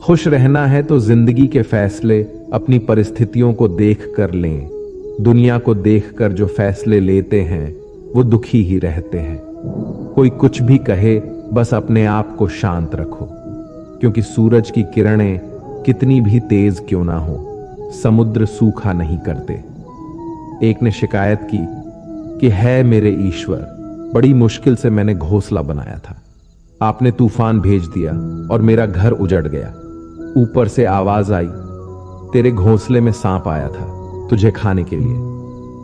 खुश रहना है तो जिंदगी के फैसले अपनी परिस्थितियों को देख कर लें। दुनिया को देखकर जो फैसले लेते हैं वो दुखी ही रहते हैं। कोई कुछ भी कहे, बस अपने आप को शांत रखो, क्योंकि सूरज की किरणें कितनी भी तेज क्यों ना हो, समुद्र सूखा नहीं करते। एक ने शिकायत की कि है मेरे ईश्वर, बड़ी मुश्किल से मैंने घोंसला बनाया था, आपने तूफान भेज दिया और मेरा घर उजड़ गया। ऊपर से आवाज आई, तेरे घोंसले में सांप आया था तुझे खाने के लिए,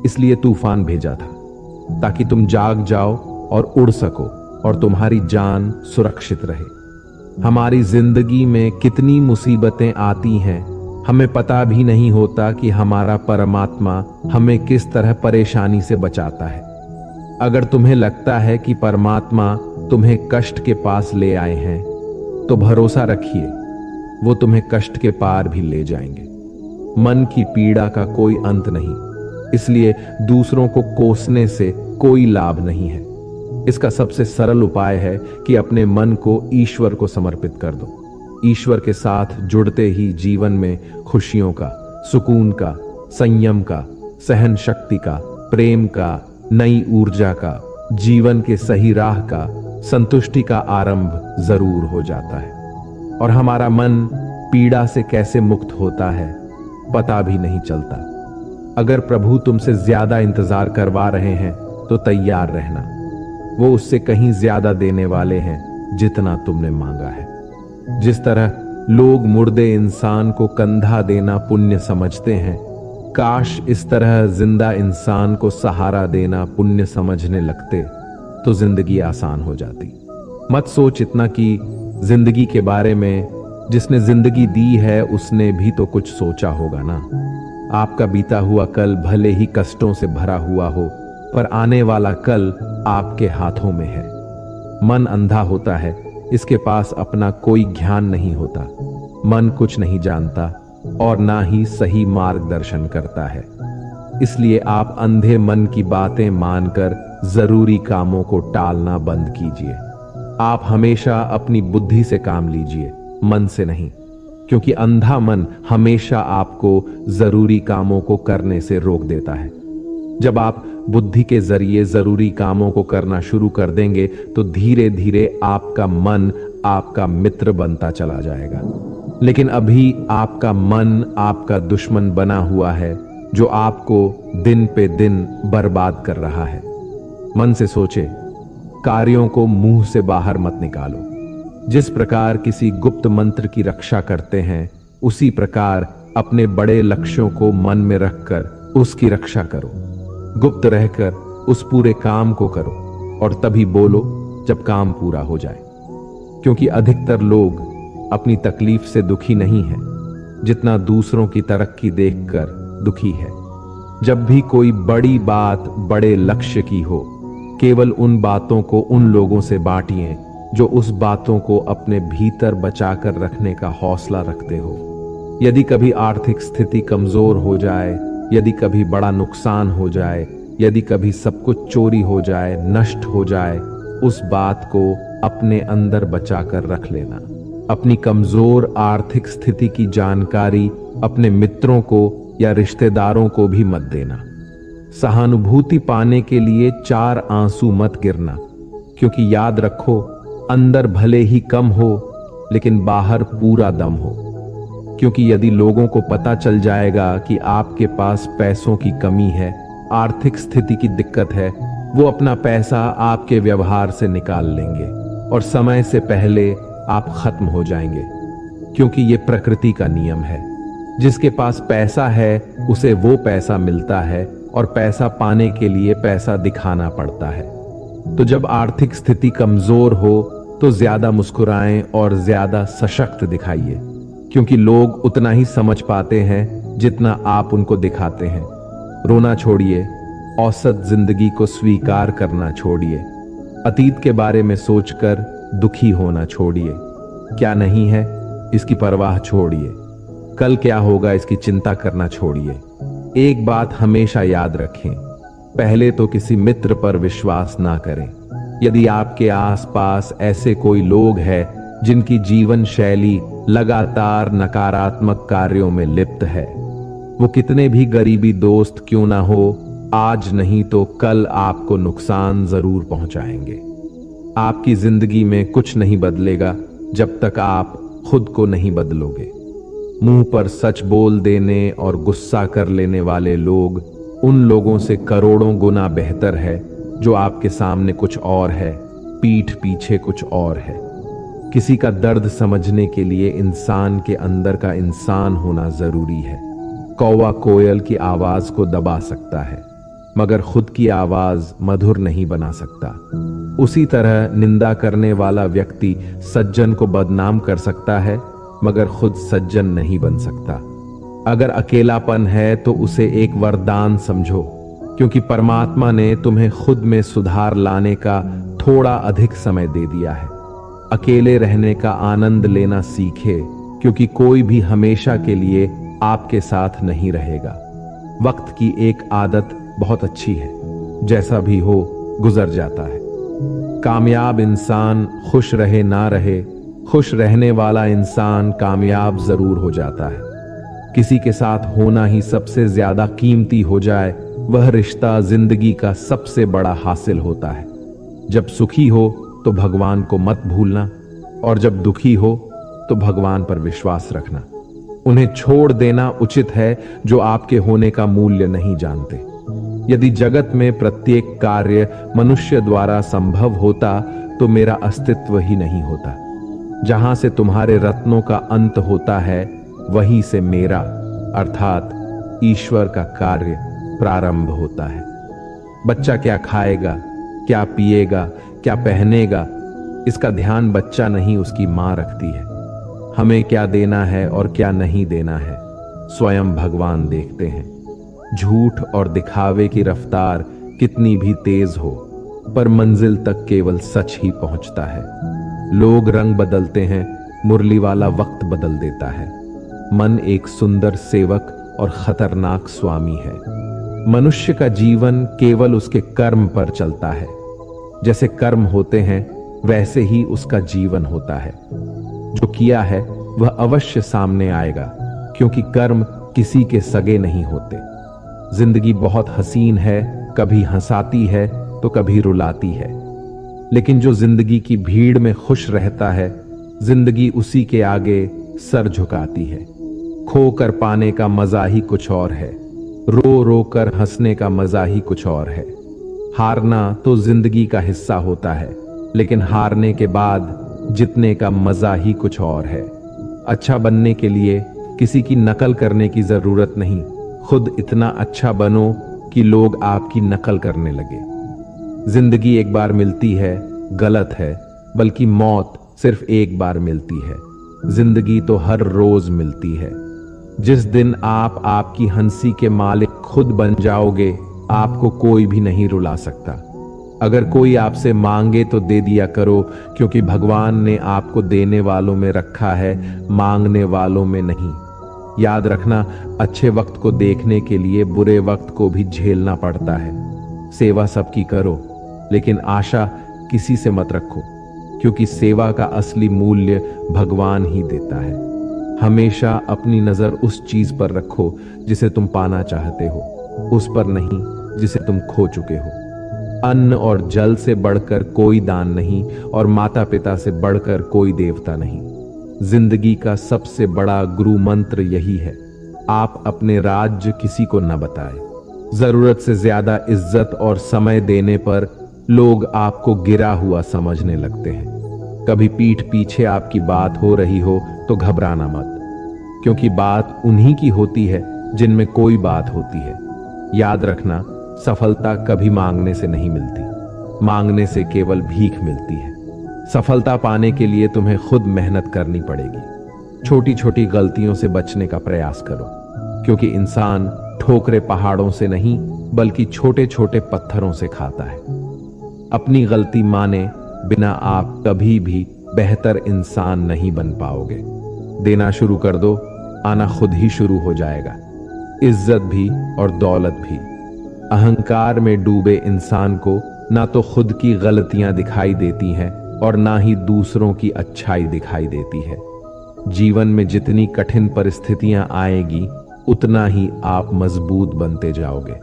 इसलिए तूफान भेजा था ताकि तुम जाग जाओ और उड़ सको और तुम्हारी जान सुरक्षित रहे। हमारी जिंदगी में कितनी मुसीबतें आती हैं, हमें पता भी नहीं होता कि हमारा परमात्मा हमें किस तरह परेशानी से बचाता है। अगर तुम्हें लगता है कि परमात्मा तुम्हें कष्ट के पास ले आए हैं, तो भरोसा रखिए वो तुम्हें कष्ट के पार भी ले जाएंगे। मन की पीड़ा का कोई अंत नहीं, इसलिए दूसरों को कोसने से कोई लाभ नहीं है। इसका सबसे सरल उपाय है कि अपने मन को ईश्वर को समर्पित कर दो। ईश्वर के साथ जुड़ते ही जीवन में खुशियों का, सुकून का, संयम का, सहन शक्ति का, प्रेम का, नई ऊर्जा का, जीवन के सही राह का, संतुष्टि का आरंभ जरूर हो जाता है। और हमारा मन पीड़ा से कैसे मुक्त होता है पता भी नहीं चलता। अगर प्रभु तुमसे ज्यादा इंतजार करवा रहे हैं तो तैयार रहना, वो उससे कहीं ज्यादा देने वाले हैं जितना तुमने मांगा है। जिस तरह लोग मुर्दे इंसान को कंधा देना पुण्य समझते हैं, काश इस तरह जिंदा इंसान को सहारा देना पुण्य समझने लगते तो जिंदगी आसान हो जाती। मत सोच इतना कि जिंदगी के बारे में, जिसने जिंदगी दी है उसने भी तो कुछ सोचा होगा ना। आपका बीता हुआ कल भले ही कष्टों से भरा हुआ हो, पर आने वाला कल आपके हाथों में है। मन अंधा होता है, इसके पास अपना कोई ज्ञान नहीं होता। मन कुछ नहीं जानता और ना ही सही मार्गदर्शन करता है। इसलिए आप अंधे मन की बातें मानकर जरूरी कामों को टालना बंद कीजिए। आप हमेशा अपनी बुद्धि से काम लीजिए, मन से नहीं, क्योंकि अंधा मन हमेशा आपको जरूरी कामों को करने से रोक देता है। जब आप बुद्धि के जरिए जरूरी कामों को करना शुरू कर देंगे तो धीरे धीरे आपका मन आपका मित्र बनता चला जाएगा। लेकिन अभी आपका मन आपका दुश्मन बना हुआ है, जो आपको दिन पे दिन बर्बाद कर रहा है। मन से सोचे, कार्यों को मुंह से बाहर मत निकालो। जिस प्रकार किसी गुप्त मंत्र की रक्षा करते हैं, उसी प्रकार अपने बड़े लक्ष्यों को मन में रखकर उसकी रक्षा करो। गुप्त रहकर उस पूरे काम को करो और तभी बोलो जब काम पूरा हो जाए। क्योंकि अधिकतर लोग अपनी तकलीफ से दुखी नहीं है, जितना दूसरों की तरक्की देखकर दुखी है। जब भी कोई बड़ी बात बड़े लक्ष्य की हो, केवल उन बातों को उन लोगों से बांटिए जो उस बातों को अपने भीतर बचाकर रखने का हौसला रखते हो। यदि कभी आर्थिक स्थिति कमजोर हो जाए, यदि कभी बड़ा नुकसान हो जाए, यदि कभी सब कुछ चोरी हो जाए, नष्ट हो जाए, उस बात को अपने अंदर बचाकर रख लेना। अपनी कमजोर आर्थिक स्थिति की जानकारी अपने मित्रों को या रिश्तेदारों को भी मत देना। सहानुभूति पाने के लिए 4 आंसू मत गिरना, क्योंकि याद रखो, अंदर भले ही कम हो लेकिन बाहर पूरा दम हो। क्योंकि यदि लोगों को पता चल जाएगा कि आपके पास पैसों की कमी है, आर्थिक स्थिति की दिक्कत है, वो अपना पैसा आपके व्यवहार से निकाल लेंगे और समय से पहले आप खत्म हो जाएंगे। क्योंकि ये प्रकृति का नियम है, जिसके पास पैसा है उसे वो पैसा मिलता है और पैसा पाने के लिए पैसा दिखाना पड़ता है। तो जब आर्थिक स्थिति कमजोर हो तो ज्यादा मुस्कुराएं और ज्यादा सशक्त दिखाइए, क्योंकि लोग उतना ही समझ पाते हैं जितना आप उनको दिखाते हैं। रोना छोड़िए, औसत जिंदगी को स्वीकार करना छोड़िए, अतीत के बारे में सोचकर दुखी होना छोड़िए। क्या नहीं है इसकी परवाह छोड़िए, कल क्या होगा इसकी चिंता करना छोड़िए। एक बात हमेशा याद रखें, पहले तो किसी मित्र पर विश्वास ना करें। यदि आपके आसपास ऐसे कोई लोग हैं जिनकी जीवन शैली लगातार नकारात्मक कार्यों में लिप्त है। वो कितने भी गरीबी दोस्त क्यों ना हो, आज नहीं तो कल आपको नुकसान जरूर पहुंचाएंगे। आपकी जिंदगी में कुछ नहीं बदलेगा जब तक आप खुद को नहीं बदलोगे। मुंह पर सच बोल देने और गुस्सा कर लेने वाले लोग उन लोगों से करोड़ों गुना बेहतर है जो आपके सामने कुछ और है, पीठ पीछे कुछ और है। किसी का दर्द समझने के लिए इंसान के अंदर का इंसान होना जरूरी है। कौवा कोयल की आवाज को दबा सकता है, मगर खुद की आवाज मधुर नहीं बना सकता। उसी तरह निंदा करने वाला व्यक्ति सज्जन को बदनाम कर सकता है, मगर खुद सज्जन नहीं बन सकता। अगर अकेलापन है तो उसे एक वरदान समझो, क्योंकि परमात्मा ने तुम्हें खुद में सुधार लाने का थोड़ा अधिक समय दे दिया है। अकेले रहने का आनंद लेना सीखे, क्योंकि कोई भी हमेशा के लिए आपके साथ नहीं रहेगा। वक्त की एक आदत बहुत अच्छी है, जैसा भी हो गुजर जाता है। कामयाब इंसान खुश रहे ना रहे, खुश रहने वाला इंसान कामयाब जरूर हो जाता है। किसी के साथ होना ही सबसे ज्यादा कीमती हो जाए, वह रिश्ता जिंदगी का सबसे बड़ा हासिल होता है। जब सुखी हो तो भगवान को मत भूलना, और जब दुखी हो तो भगवान पर विश्वास रखना। उन्हें छोड़ देना उचित है जो आपके होने का मूल्य नहीं जानते। यदि जगत में प्रत्येक कार्य मनुष्य द्वारा संभव होता तो मेरा अस्तित्व ही नहीं होता। जहां से तुम्हारे रत्नों का अंत होता है, वहीं से मेरा अर्थात ईश्वर का कार्य प्रारंभ होता है। बच्चा क्या खाएगा, क्या पिएगा, क्या पहनेगा, इसका ध्यान बच्चा नहीं उसकी मां रखती है। हमें क्या देना है और क्या नहीं देना है, स्वयं भगवान देखते हैं। झूठ और दिखावे की रफ्तार कितनी भी तेज हो, पर मंजिल तक केवल सच ही पहुंचता है। लोग रंग बदलते हैं, मुरली वाला वक्त बदल देता है। मन एक सुंदर सेवक और खतरनाक स्वामी है। मनुष्य का जीवन केवल उसके कर्म पर चलता है। जैसे कर्म होते हैं वैसे ही उसका जीवन होता है। जो किया है वह अवश्य सामने आएगा, क्योंकि कर्म किसी के सगे नहीं होते। जिंदगी बहुत हसीन है, कभी हंसाती है तो कभी रुलाती है, लेकिन जो जिंदगी की भीड़ में खुश रहता है, जिंदगी उसी के आगे सर झुकाती है। खोकर पाने का मजा ही कुछ और है, रो रो कर हंसने का मजा ही कुछ और है। हारना तो जिंदगी का हिस्सा होता है, लेकिन हारने के बाद जीतने का मजा ही कुछ और है। अच्छा बनने के लिए किसी की नकल करने की जरूरत नहीं, खुद इतना अच्छा बनो कि लोग आपकी नकल करने लगे। जिंदगी एक बार मिलती है गलत है, बल्कि मौत सिर्फ एक बार मिलती है। जिंदगी तो हर रोज मिलती है। जिस दिन आप आपकी हंसी के मालिक खुद बन जाओगे, आपको कोई भी नहीं रुला सकता। अगर कोई आपसे मांगे तो दे दिया करो, क्योंकि भगवान ने आपको देने वालों में रखा है, मांगने वालों में नहीं। याद रखना, अच्छे वक्त को देखने के लिए बुरे वक्त को भी झेलना पड़ता है। सेवा सबकी करो, लेकिन आशा किसी से मत रखो, क्योंकि सेवा का असली मूल्य भगवान ही देता है। हमेशा अपनी नजर उस चीज पर रखो जिसे तुम पाना चाहते हो, उस पर नहीं जिसे तुम खो चुके हो। अन्न और जल से बढ़कर कोई दान नहीं, और माता पिता से बढ़कर कोई देवता नहीं। जिंदगी का सबसे बड़ा गुरु मंत्र यही है, आप अपने राज्य किसी को न बताएं। जरूरत से ज्यादा इज्जत और समय देने पर लोग आपको गिरा हुआ समझने लगते हैं। कभी पीठ पीछे आपकी बात हो रही हो तो घबराना मत, क्योंकि बात उन्हीं की होती है जिनमें कोई बात होती है। याद रखना, सफलता कभी मांगने से नहीं मिलती, मांगने से केवल भीख मिलती है। सफलता पाने के लिए तुम्हें खुद मेहनत करनी पड़ेगी। छोटी छोटी गलतियों से बचने का प्रयास करो, क्योंकि इंसान ठोकरे पहाड़ों से नहीं बल्कि छोटे छोटे पत्थरों से खाता है। अपनी गलती माने बिना आप कभी भी बेहतर इंसान नहीं बन पाओगे। देना शुरू कर दो, आना खुद ही शुरू हो जाएगा, इज्जत भी और दौलत भी। अहंकार में डूबे इंसान को ना तो खुद की गलतियां दिखाई देती हैं और ना ही दूसरों की अच्छाई दिखाई देती है। जीवन में जितनी कठिन परिस्थितियां आएगी उतना ही आप मजबूत बनते जाओगे,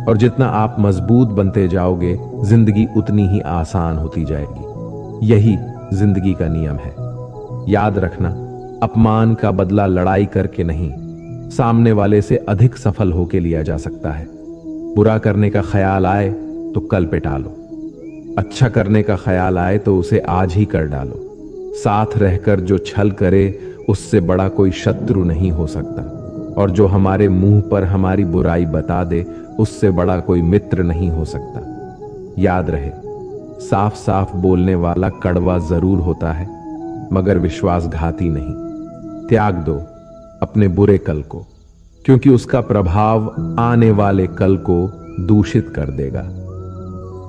और जितना आप मजबूत बनते जाओगे जिंदगी उतनी ही आसान होती जाएगी। यही जिंदगी का नियम है। याद रखना, अपमान का बदला लड़ाई करके नहीं, सामने वाले से अधिक सफल होके लिया जा सकता है। बुरा करने का ख्याल आए तो कल पे टालो, अच्छा करने का ख्याल आए तो उसे आज ही कर डालो। साथ रहकर जो छल करे उससे बड़ा कोई शत्रु नहीं हो सकता, और जो हमारे मुंह पर हमारी बुराई बता दे उससे बड़ा कोई मित्र नहीं हो सकता। याद रहे, साफ साफ बोलने वाला कड़वा जरूर होता है मगर विश्वासघाती नहीं। त्याग दो अपने बुरे कल को, क्योंकि उसका प्रभाव आने वाले कल को दूषित कर देगा।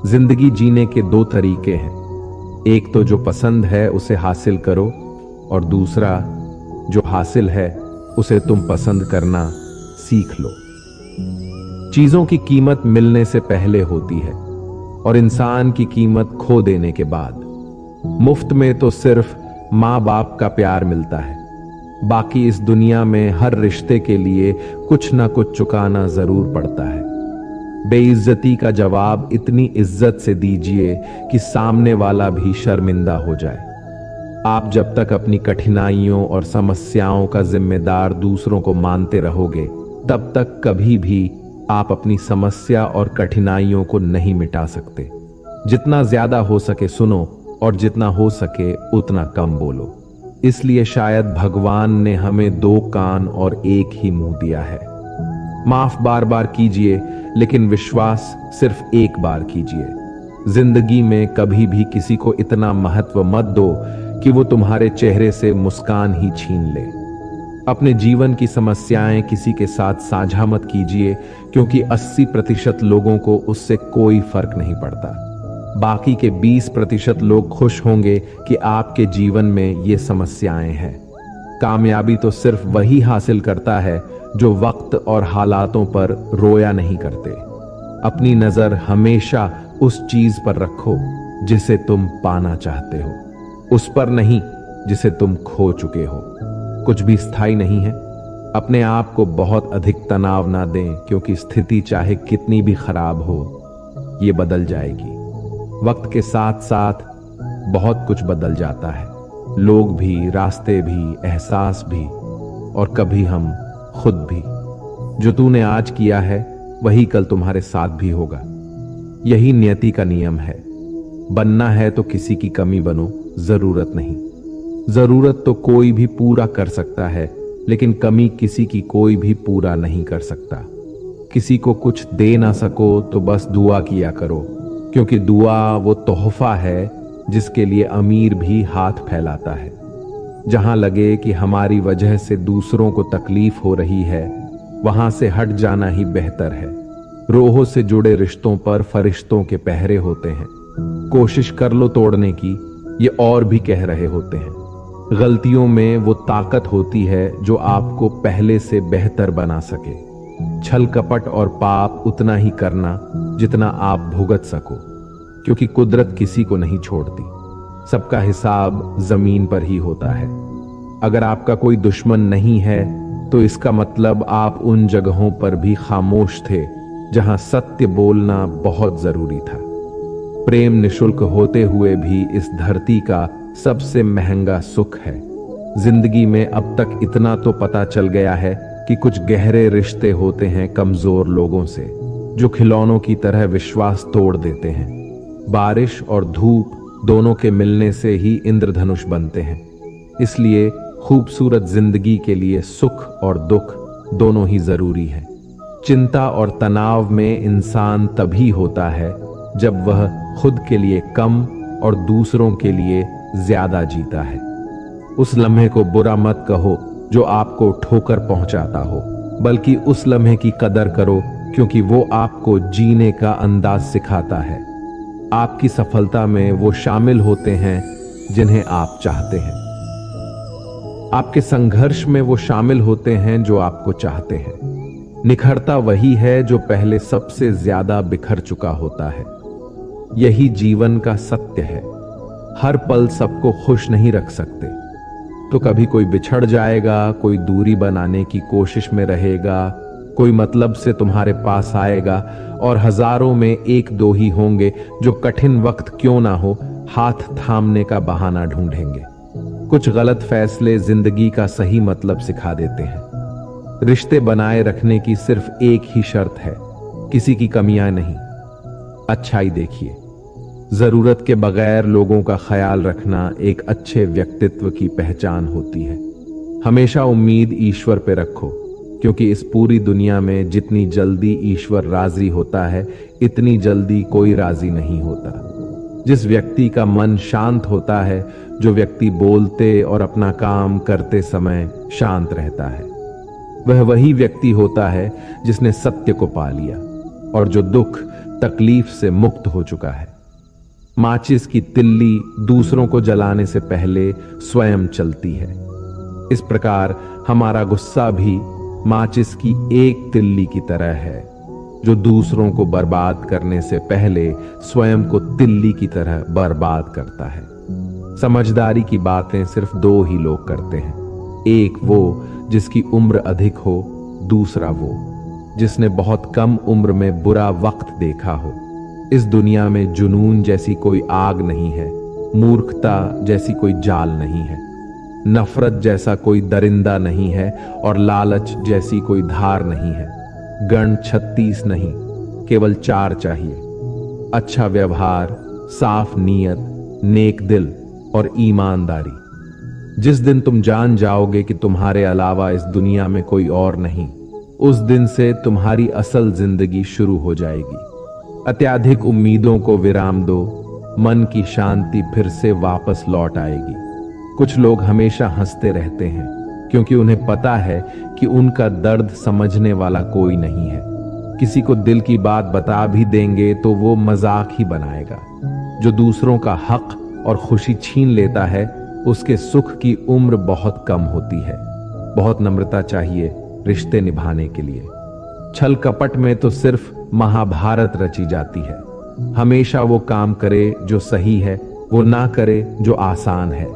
जिंदगी जीने के दो तरीके हैं, एक तो जो पसंद है उसे हासिल करो, और दूसरा जो हासिल है उसे तुम पसंद करना सीख लो। चीजों की कीमत मिलने से पहले होती है और इंसान की कीमत खो देने के बाद। मुफ्त में तो सिर्फ माँ बाप का प्यार मिलता है, बाकी इस दुनिया में हर रिश्ते के लिए कुछ ना कुछ चुकाना जरूर पड़ता है। बेइज्जती का जवाब इतनी इज्जत से दीजिए कि सामने वाला भी शर्मिंदा हो जाए। आप जब तक अपनी कठिनाइयों और समस्याओं का जिम्मेदार दूसरों को मानते रहोगे, तब तक कभी भी आप अपनी समस्या और कठिनाइयों को नहीं मिटा सकते। जितना ज्यादा हो सके सुनो, और जितना हो सके उतना कम बोलो। इसलिए शायद भगवान ने हमें दो कान और एक ही मुंह दिया है। माफ बार बार कीजिए, लेकिन विश्वास सिर्फ एक बार कीजिए। जिंदगी में कभी भी किसी को इतना महत्व मत दो कि वो तुम्हारे चेहरे से मुस्कान ही छीन ले। अपने जीवन की समस्याएं किसी के साथ साझा मत कीजिए, क्योंकि 80% लोगों को उससे कोई फर्क नहीं पड़ता। बाकी के 20% लोग खुश होंगे कि आपके जीवन में ये समस्याएं हैं। कामयाबी तो सिर्फ वही हासिल करता है जो वक्त और हालातों पर रोया नहीं करते। अपनी नजर हमेशा उस चीज पर रखो जिसे तुम पाना चाहते हो, उस पर नहीं जिसे तुम खो चुके हो। कुछ भी स्थायी नहीं है। अपने आप को बहुत अधिक तनाव ना दें, क्योंकि स्थिति चाहे कितनी भी खराब हो, ये बदल जाएगी। वक्त के साथ साथ बहुत कुछ बदल जाता है, लोग भी, रास्ते भी, एहसास भी, और कभी हम खुद भी। जो तूने आज किया है वही कल तुम्हारे साथ भी होगा। यही नियति का नियम है। बनना है तो किसी की कमी बनो, जरूरत नहीं। जरूरत तो कोई भी पूरा कर सकता है, लेकिन कमी किसी की कोई भी पूरा नहीं कर सकता। किसी को कुछ दे ना सको तो बस दुआ किया करो, क्योंकि दुआ वो तोहफा है जिसके लिए अमीर भी हाथ फैलाता है। जहां लगे कि हमारी वजह से दूसरों को तकलीफ हो रही है, वहां से हट जाना ही बेहतर है। रोहों से जुड़े रिश्तों पर फरिश्तों के पहरे होते हैं। कोशिश कर लो तोड़ने की, ये और भी कह रहे होते हैं। गलतियों में वो ताकत होती है जो आपको पहले से बेहतर बना सके। छल कपट और पाप उतना ही करना जितना आप भुगत सको, क्योंकि कुदरत किसी को नहीं छोड़ती। सबका हिसाब जमीन पर ही होता है। अगर आपका कोई दुश्मन नहीं है तो इसका मतलब आप उन जगहों पर भी खामोश थे जहां सत्य बोलना बहुत जरूरी था। प्रेम निशुल्क होते हुए भी इस धरती का सबसे महंगा सुख है। जिंदगी में अब तक इतना तो पता चल गया है कि कुछ गहरे रिश्ते होते हैं कमजोर लोगों से, जो खिलौनों की तरह विश्वास तोड़ देते हैं। बारिश और धूप दोनों के मिलने से ही इंद्रधनुष बनते हैं। इसलिए खूबसूरत जिंदगी के लिए सुख और दुख दोनों ही जरूरी है। चिंता और तनाव में इंसान तभी होता है जब वह खुद के लिए कम और दूसरों के लिए ज्यादा जीता है। उस लम्हे को बुरा मत कहो जो आपको ठोकर पहुंचाता हो, बल्कि उस लम्हे की कदर करो, क्योंकि वो आपको जीने का अंदाज सिखाता है। आपकी सफलता में वो शामिल होते हैं जिन्हें आप चाहते हैं। आपके संघर्ष में वो शामिल होते हैं जो आपको चाहते हैं। निखरता वही है जो पहले सबसे ज्यादा बिखर चुका होता है। यही जीवन का सत्य है। हर पल सबको खुश नहीं रख सकते। तो कभी कोई बिछड़ जाएगा, कोई दूरी बनाने की कोशिश में रहेगा, कोई मतलब से तुम्हारे पास आएगा, और हजारों में एक दो ही होंगे जो कठिन वक्त क्यों ना हो हाथ थामने का बहाना ढूंढेंगे। कुछ गलत फैसले जिंदगी का सही मतलब सिखा देते हैं। रिश्ते बनाए रखने की सिर्फ एक ही शर्त है, किसी की कमियां नहीं, अच्छाई देखिए। जरूरत के बगैर लोगों का ख्याल रखना एक अच्छे व्यक्तित्व की पहचान होती है। हमेशा उम्मीद ईश्वर पे रखो, क्योंकि इस पूरी दुनिया में जितनी जल्दी ईश्वर राजी होता है, इतनी जल्दी कोई राजी नहीं होता। जिस व्यक्ति का मन शांत होता है, जो व्यक्ति बोलते और अपना काम करते समय शांत रहता है, वह वही व्यक्ति होता है जिसने सत्य को पा लिया और जो दुख तकलीफ से मुक्त हो चुका है। माचिस की तिल्ली दूसरों को जलाने से पहले स्वयं चलती है। इस प्रकार हमारा गुस्सा भी माचिस की एक तिल्ली की तरह है, जो दूसरों को बर्बाद करने से पहले स्वयं को तिल्ली की तरह बर्बाद करता है। समझदारी की बातें सिर्फ दो ही लोग करते हैं, एक वो जिसकी उम्र अधिक हो, दूसरा वो जिसने बहुत कम उम्र में बुरा वक्त देखा हो। इस दुनिया में जुनून जैसी कोई आग नहीं है, मूर्खता जैसी कोई जाल नहीं है, नफरत जैसा कोई दरिंदा नहीं है और लालच जैसी कोई धार नहीं है। गण 36 नहीं, केवल 4 चाहिए, अच्छा व्यवहार, साफ नीयत, नेक दिल और ईमानदारी। जिस दिन तुम जान जाओगे कि तुम्हारे अलावा इस दुनिया में कोई और नहीं, उस दिन से तुम्हारी असल जिंदगी शुरू हो जाएगी। अत्याधिक उम्मीदों को विराम दो, मन की शांति फिर से वापस लौट आएगी। कुछ लोग हमेशा हंसते रहते हैं क्योंकि उन्हें पता है कि उनका दर्द समझने वाला कोई नहीं है। किसी को दिल की बात बता भी देंगे तो वो मजाक ही बनाएगा। जो दूसरों का हक और खुशी छीन लेता है, उसके सुख की उम्र बहुत कम होती है। बहुत नम्रता चाहिए रिश्ते निभाने के लिए। छल कपट में तो सिर्फ महाभारत रची जाती है। हमेशा वो काम करे जो सही है, वो ना करे जो आसान है।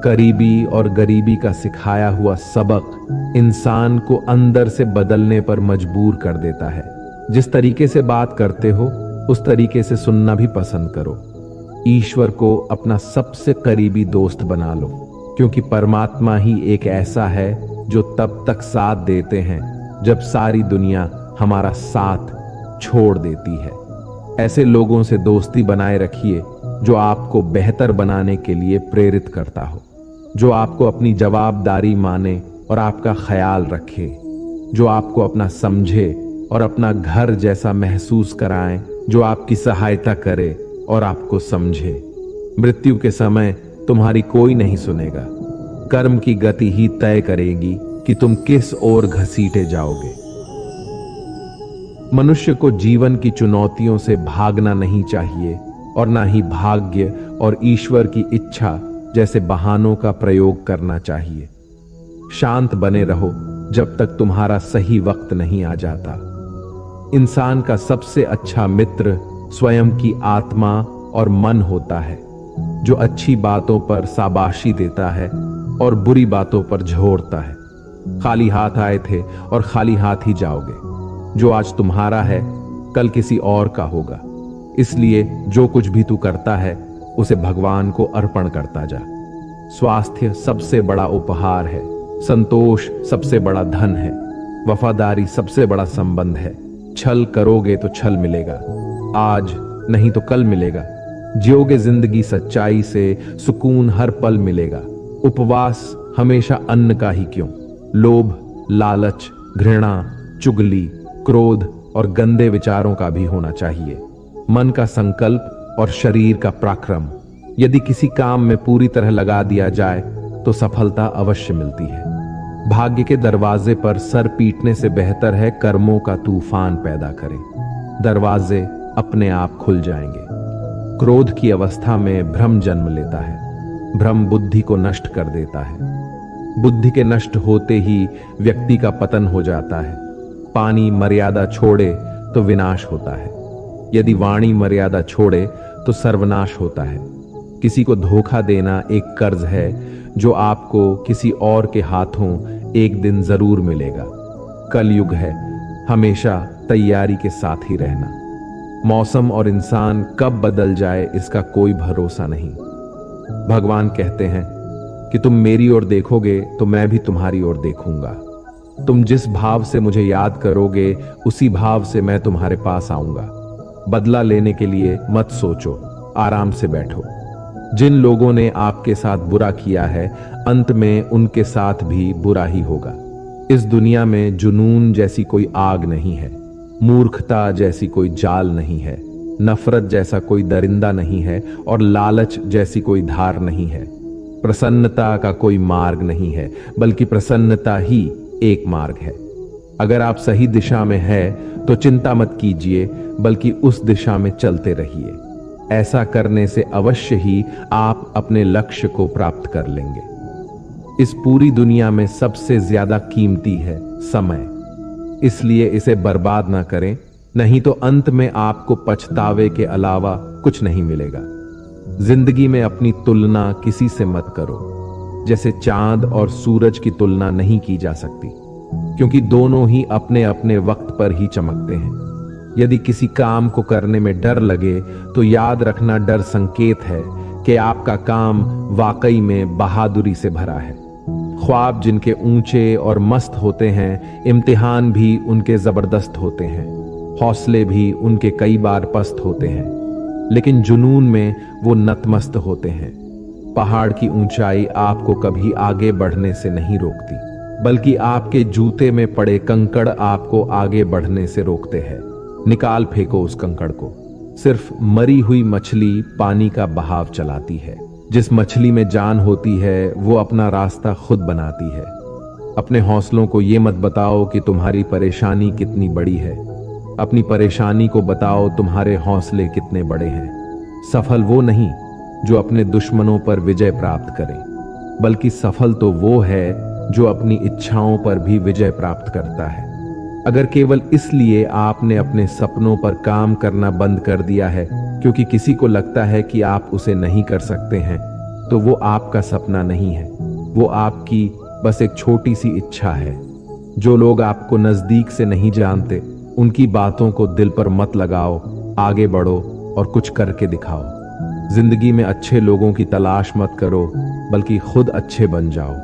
करीबी और गरीबी का सिखाया हुआ सबक इंसान को अंदर से बदलने पर मजबूर कर देता है। जिस तरीके से बात करते हो, उस तरीके से सुनना भी पसंद करो। ईश्वर को अपना सबसे करीबी दोस्त बना लो, क्योंकि परमात्मा ही एक ऐसा है जो तब तक साथ देते हैं जब सारी दुनिया हमारा साथ छोड़ देती है। ऐसे लोगों से दोस्ती बनाए रखिए जो आपको बेहतर बनाने के लिए प्रेरित करता हो, जो आपको अपनी जवाबदारी माने और आपका ख्याल रखे, जो आपको अपना समझे और अपना घर जैसा महसूस कराएं, जो आपकी सहायता करे और आपको समझे। मृत्यु के समय तुम्हारी कोई नहीं सुनेगा। कर्म की गति ही तय करेगी कि तुम किस ओर घसीटे जाओगे। मनुष्य को जीवन की चुनौतियों से भागना नहीं चाहिए और ना ही भाग्य और ईश्वर की इच्छा जैसे बहानों का प्रयोग करना चाहिए। शांत बने रहो जब तक तुम्हारा सही वक्त नहीं आ जाता। इंसान का सबसे अच्छा मित्र स्वयं की आत्मा और मन होता है, जो अच्छी बातों पर शाबाशी देता है और बुरी बातों पर झोरता है। खाली हाथ आए थे और खाली हाथ ही जाओगे। जो आज तुम्हारा है, कल किसी और का होगा। इसलिए जो कुछ भी तू करता है, उसे भगवान को अर्पण करता जा। स्वास्थ्य सबसे बड़ा उपहार है, संतोष सबसे बड़ा धन है, वफादारी सबसे बड़ा संबंध है। छल करोगे तो छल मिलेगा, आज नहीं तो कल मिलेगा। जियोगे जिंदगी सच्चाई से, सुकून हर पल मिलेगा। उपवास हमेशा अन्न का ही क्यों, लोभ, लालच, घृणा, चुगली, क्रोध और गंदे विचारों का भी होना चाहिए। मन का संकल्प और शरीर का पराक्रम। यदि किसी काम में पूरी तरह लगा दिया जाए तो सफलता अवश्य मिलती है। भाग्य के दरवाजे पर सर पीटने से बेहतर है कर्मों का तूफान पैदा करें। दरवाजे अपने आप खुल जाएंगे। क्रोध की अवस्था में भ्रम जन्म लेता है। भ्रम बुद्धि को नष्ट कर देता है। बुद्धि के नष्ट होते ही व्यक्ति का पतन हो जाता है। पानी मर्यादा छोड़े तो विनाश होता है। यदि वाणी मर्यादा छोड़े तो सर्वनाश होता है। किसी को धोखा देना एक कर्ज है जो आपको किसी और के हाथों एक दिन जरूर मिलेगा। कलयुग है, हमेशा तैयारी के साथ ही रहना। मौसम और इंसान कब बदल जाए इसका कोई भरोसा नहीं। भगवान कहते हैं कि तुम मेरी ओर देखोगे तो मैं भी तुम्हारी ओर देखूंगा। तुम जिस भाव से मुझे याद करोगे उसी भाव से मैं तुम्हारे पास आऊंगा। बदला लेने के लिए मत सोचो, आराम से बैठो। जिन लोगों ने आपके साथ बुरा किया है, अंत में उनके साथ भी बुरा ही होगा। इस दुनिया में जुनून जैसी कोई आग नहीं है, मूर्खता जैसी कोई जाल नहीं है, नफरत जैसा कोई दरिंदा नहीं है और लालच जैसी कोई धार नहीं है। प्रसन्नता का कोई मार्ग नहीं है, बल्कि प्रसन्नता ही एक मार्ग है। अगर आप सही दिशा में हैं तो चिंता मत कीजिए, बल्कि उस दिशा में चलते रहिए। ऐसा करने से अवश्य ही आप अपने लक्ष्य को प्राप्त कर लेंगे। इस पूरी दुनिया में सबसे ज्यादा कीमती है समय, इसलिए इसे बर्बाद ना करें, नहीं तो अंत में आपको पछतावे के अलावा कुछ नहीं मिलेगा। जिंदगी में अपनी तुलना किसी से मत करो। जैसे चांद और सूरज की तुलना नहीं की जा सकती, क्योंकि दोनों ही अपने अपने वक्त पर ही चमकते हैं। यदि किसी काम को करने में डर लगे तो याद रखना, डर संकेत है कि आपका काम वाकई में बहादुरी से भरा है। ख्वाब जिनके ऊंचे और मस्त होते हैं, इम्तिहान भी उनके जबरदस्त होते हैं, हौसले भी उनके कई बार पस्त होते हैं, लेकिन जुनून में वो नतमस्त होते हैं। पहाड़ की ऊंचाई आपको कभी आगे बढ़ने से नहीं रोकती, बल्कि आपके जूते में पड़े कंकड़ आपको आगे बढ़ने से रोकते हैं। निकाल फेंको उस कंकड़ को। सिर्फ मरी हुई मछली पानी का बहाव चलाती है। जिस मछली में जान होती है वो अपना रास्ता खुद बनाती है। अपने हौसलों को ये मत बताओ कि तुम्हारी परेशानी कितनी बड़ी है, अपनी परेशानी को बताओ तुम्हारे हौसले कितने बड़े हैं। सफल वो नहीं जो अपने दुश्मनों पर विजय प्राप्त करे, बल्कि सफल तो वो है जो अपनी इच्छाओं पर भी विजय प्राप्त करता है। अगर केवल इसलिए आपने अपने सपनों पर काम करना बंद कर दिया है क्योंकि किसी को लगता है कि आप उसे नहीं कर सकते हैं, तो वो आपका सपना नहीं है, वो आपकी बस एक छोटी सी इच्छा है। जो लोग आपको नजदीक से नहीं जानते, उनकी बातों को दिल पर मत लगाओ, आगे बढ़ो और कुछ करके दिखाओ। जिंदगी में अच्छे लोगों की तलाश मत करो, बल्कि खुद अच्छे बन जाओ।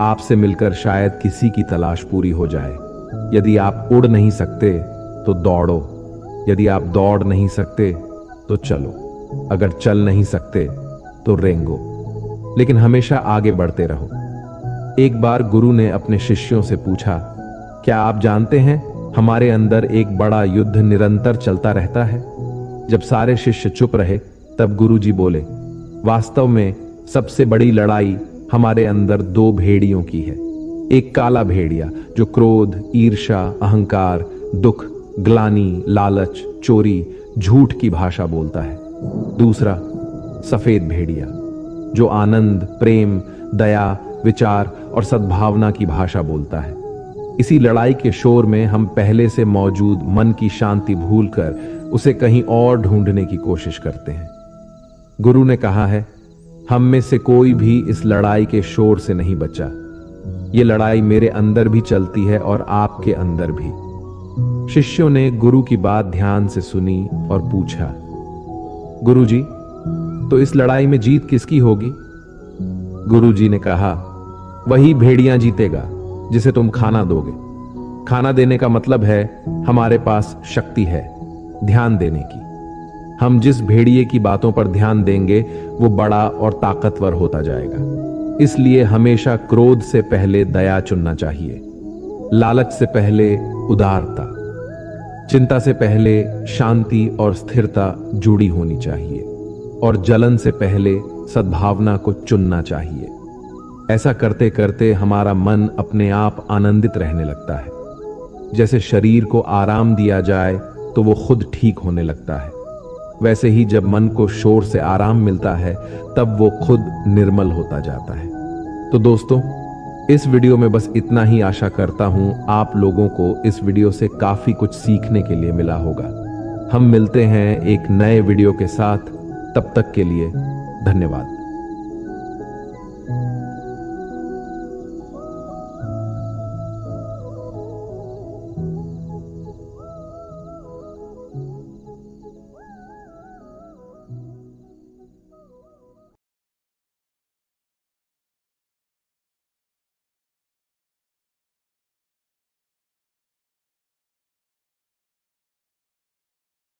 आपसे मिलकर शायद किसी की तलाश पूरी हो जाए। यदि आप उड़ नहीं सकते तो दौड़ो, यदि आप दौड़ नहीं सकते तो चलो, अगर चल नहीं सकते तो रेंगो, लेकिन हमेशा आगे बढ़ते रहो। एक बार गुरु ने अपने शिष्यों से पूछा, क्या आप जानते हैं हमारे अंदर एक बड़ा युद्ध निरंतर चलता रहता है? जब सारे शिष्य चुप रहे तब गुरुजी बोले, वास्तव में सबसे बड़ी लड़ाई हमारे अंदर दो भेड़ियों की है। एक काला भेड़िया जो क्रोध, ईर्ष्या, अहंकार, दुख, ग्लानि, लालच, चोरी, झूठ की भाषा बोलता है। दूसरा सफेद भेड़िया जो आनंद, प्रेम, दया, विचार और सद्भावना की भाषा बोलता है। इसी लड़ाई के शोर में हम पहले से मौजूद मन की शांति भूलकर उसे कहीं और ढूंढने की कोशिश करते हैं। गुरु ने कहा है, हम में से कोई भी इस लड़ाई के शोर से नहीं बचा। ये लड़ाई मेरे अंदर भी चलती है और आपके अंदर भी। शिष्यों ने गुरु की बात ध्यान से सुनी और पूछा, गुरुजी, तो इस लड़ाई में जीत किसकी होगी? गुरुजी ने कहा, वही भेड़िया जीतेगा जिसे तुम खाना दोगे। खाना देने का मतलब है हमारे पास शक्ति है ध्यान देने की। हम जिस भेड़िए की बातों पर ध्यान देंगे वो बड़ा और ताकतवर होता जाएगा। इसलिए हमेशा क्रोध से पहले दया चुनना चाहिए, लालच से पहले उदारता, चिंता से पहले शांति और स्थिरता जुड़ी होनी चाहिए, और जलन से पहले सद्भावना को चुनना चाहिए। ऐसा करते करते हमारा मन अपने आप आनंदित रहने लगता है। जैसे शरीर को आराम दिया जाए तो वो खुद ठीक होने लगता है, वैसे ही जब मन को शोर से आराम मिलता है तब वो खुद निर्मल होता जाता है। तो दोस्तों, इस वीडियो में बस इतना ही। आशा करता हूं आप लोगों को इस वीडियो से काफी कुछ सीखने के लिए मिला होगा। हम मिलते हैं एक नए वीडियो के साथ, तब तक के लिए धन्यवाद।